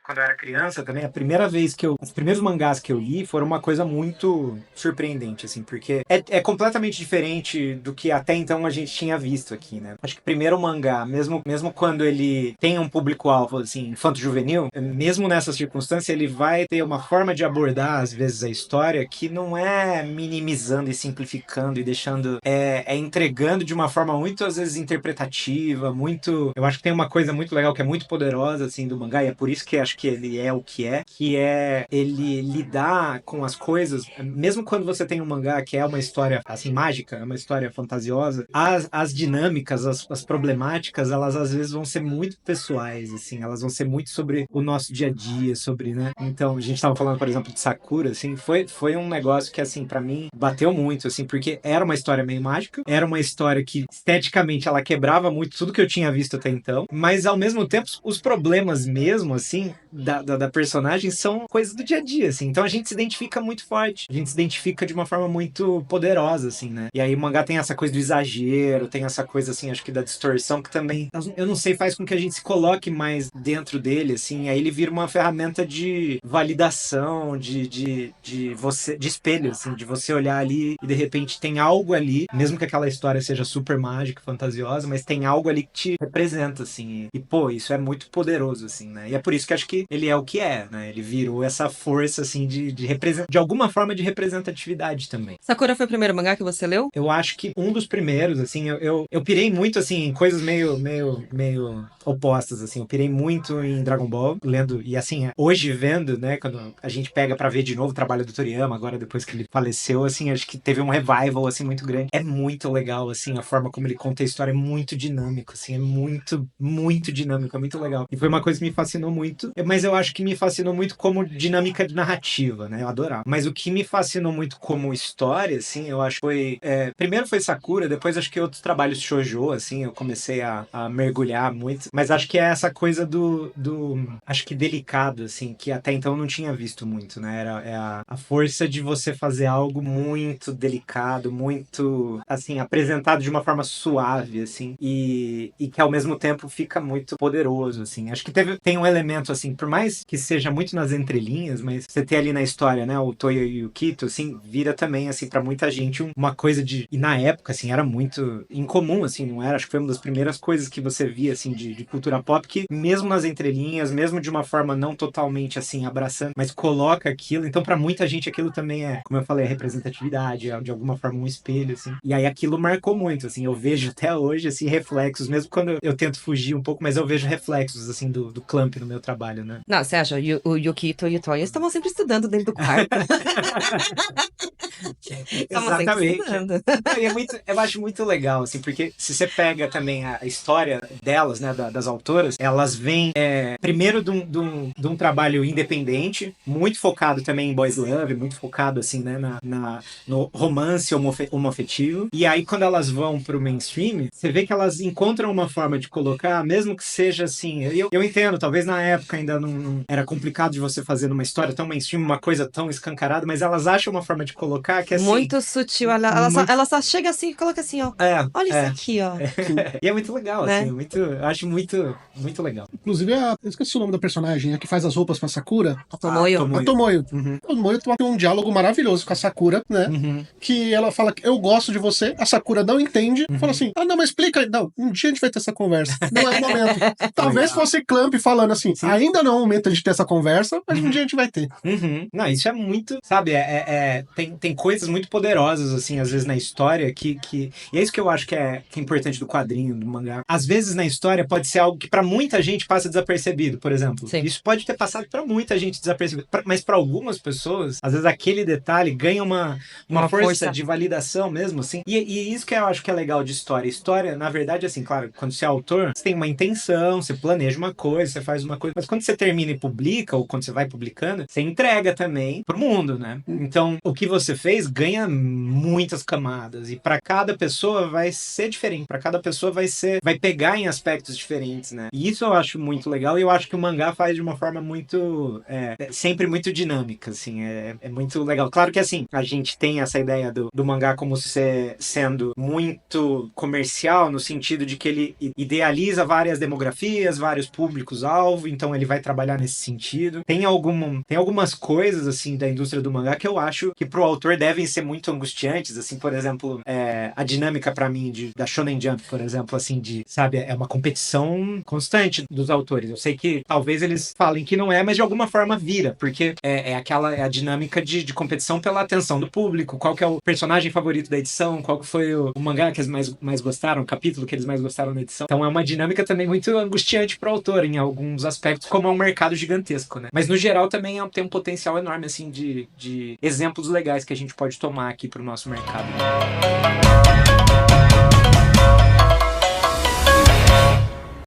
quando eu era criança também, a primeira vez que os primeiros mangás que eu li foram uma coisa muito surpreendente, assim, porque é completamente diferente do que até então a gente tinha visto aqui, né? Acho que primeiro o mangá, mesmo quando ele tem um público-alvo, assim, infanto-juvenil, mesmo nessa circunstância, ele vai ter uma forma de abordar, às vezes, a história que não é minimizando e simplificando e deixando, é entregando de uma forma muito, às vezes, interpretativa, muito... Eu acho que tem uma coisa muito legal, que é muito poderosa, assim, do mangá, e é por isso que acho que ele é o que é ele lidar com as coisas, mesmo quando você tem um mangá que é uma história, assim, mágica, é uma história fantasiosa, as dinâmicas, as problemáticas, elas às vezes vão ser muito pessoais, assim, elas vão ser muito sobre o nosso dia a dia, sobre, né? Então, a gente tava falando, por exemplo, de Sakura, assim, foi um negócio que, assim, pra mim, bateu muito, assim, porque era uma história meio mágica, era uma história que, esteticamente, ela quebrava muito tudo que eu tinha visto até então, mas, ao mesmo tempo, os problemas mesmo, assim, da personagem são coisas do dia a dia, assim. Então a gente se identifica muito forte. A gente se identifica de uma forma muito poderosa, assim, né? E aí o mangá tem essa coisa do exagero, tem essa coisa, assim, acho que da distorção, que também, eu não sei, faz com que a gente se coloque mais dentro dele, assim. Aí ele vira uma ferramenta de validação, de espelho, assim, de você olhar ali e de repente tem algo ali, mesmo que aquela história seja super mágica, fantasiosa, mas tem algo ali que te representa, assim. E pô, isso é muito poderoso, assim, né? E é por isso que acho que ele é o que é, né? Ele virou essa força, assim, de alguma forma de representatividade também. Sakura foi o primeiro mangá que você leu? Eu acho que um dos primeiros, assim, eu pirei muito, assim, em coisas meio opostas, assim. Eu pirei muito em Dragon Ball, lendo, e assim, hoje vendo, né, quando a gente pega pra ver de novo o trabalho do Toriyama, agora depois que ele faleceu, assim, acho que teve um revival, assim, muito grande. É muito legal, assim, a forma como ele conta a história é muito dinâmico, assim, é muito dinâmico, é muito legal. E foi uma coisa que me fascinou muito, mas eu acho que me fascinou muito como dinâmica de narrativa, né, eu adorava. Mas o que me fascinou muito como história, assim, eu acho que foi... primeiro foi Sakura, depois acho que outros trabalhos shoujo, assim, eu comecei a mergulhar muito, mas acho que é essa coisa acho que delicado, assim, que até então eu não tinha visto muito, né, a força de você fazer algo muito delicado, muito, assim, apresentado de uma forma suave, assim, e que ao mesmo tempo fica muito poderoso, assim. Acho que tem um elemento, assim, por mais que seja muito nas entrelinhas, mas você tem ali na história, né, o Toyo e o Kito, assim, vira também, assim, pra muita gente uma coisa de... E na época, assim, era muito incomum, assim, não era? Acho que foi uma das primeiras coisas que você via, assim, de cultura pop, que mesmo nas entrelinhas, mesmo de uma forma não totalmente, assim, abraçando, mas coloca aquilo. Então, pra muita gente, aquilo também é, como eu falei, é representatividade, é de alguma forma um espelho, assim. E aí aquilo marcou muito, assim, eu vejo até hoje, assim, reflexos, mesmo quando eu tento fugir um pouco, mas eu vejo reflexos, assim, do Clamp no meu trabalho, né? Não, você acha, o Yukito e o Toya estavam sempre estudando dentro do quarto. Estavam sempre Exatamente. estudando. Não, e eu acho muito legal, assim, porque se você pega também a história delas, né, das autoras, elas vêm primeiro de um trabalho independente, muito focado também em boys love, muito focado, assim, né, no romance homoafetivo. E aí, quando elas vão pro mainstream, você vê que elas encontram uma forma de colocar, mesmo que seja assim. Eu entendo, talvez na época ainda não era complicado de você fazer numa história tão mainstream, uma coisa tão escancarada, mas elas acham uma forma de colocar que, assim, Muito sutil. Ela só, muito. ela só chega assim e coloca assim, ó. É, Olha isso é. aqui, ó. E é muito legal, assim, Né? eu acho muito legal. Inclusive, eu esqueci o nome da personagem, a que faz as roupas pra Sakura. A Ah, Tomoyo. A Tomoyo. Tomoyo. Uhum, A Tomoyo tem um diálogo maravilhoso com a Sakura, né? uhum, Que ela fala que eu gosto de você, a Sakura não entende, fala uhum. assim, ah não, mas explica, não, um dia a gente vai ter essa conversa, não é o momento. Talvez Legal. fosse Clamp falando assim, Sim. ainda não é o momento de ter essa conversa, mas um Uhum. dia a gente vai ter. Uhum. Não, isso é muito, sabe, tem coisas muito poderosas, assim, às vezes na história e é isso que eu acho que é importante do quadrinho, do mangá. Às vezes na história pode ser algo que pra muita gente passa desapercebido, por exemplo. Sim. Isso pode ter passado pra muita gente desapercebido, mas pra algumas pessoas, às vezes aquele detalhe ganha uma força de validação mesmo, assim. E isso que eu acho que é legal de história. História, na verdade, assim, claro, quando você é autor, você tem uma intenção, você planeja uma coisa, você faz uma coisa, mas quando você termina e publica, ou quando você vai publicando, você entrega também pro mundo, né? Então, o que você fez ganha muitas camadas e para cada pessoa vai ser diferente, para cada pessoa vai pegar em aspectos diferentes, né? E isso eu acho muito legal e eu acho que o mangá faz de uma forma muito sempre muito dinâmica, assim, é muito legal. Claro que assim, a gente tem essa ideia do mangá como sendo muito comercial, no sentido de que ele idealiza várias demografias, vários públicos-alvo, então ele vai trabalhar nesse sentido. Tem algumas coisas, assim, da indústria do mangá que eu acho que pro autor devem ser muito angustiantes, assim, por exemplo, a dinâmica pra mim da Shonen Jump, por exemplo, assim, sabe, é uma competição constante dos autores. Eu sei que talvez eles falem que não é, mas de alguma forma vira, porque é a dinâmica de competição pela atenção do público, qual que é o personagem favorito da edição, qual que foi o mangá que eles mais gostaram, o capítulo que eles mais gostaram na edição. Então é uma dinâmica também muito angustiante pro autor em alguns aspectos, como é um mercado gigantesco, né? Mas no geral também tem um potencial enorme, assim, de exemplos legais que a gente pode tomar aqui pro nosso mercado.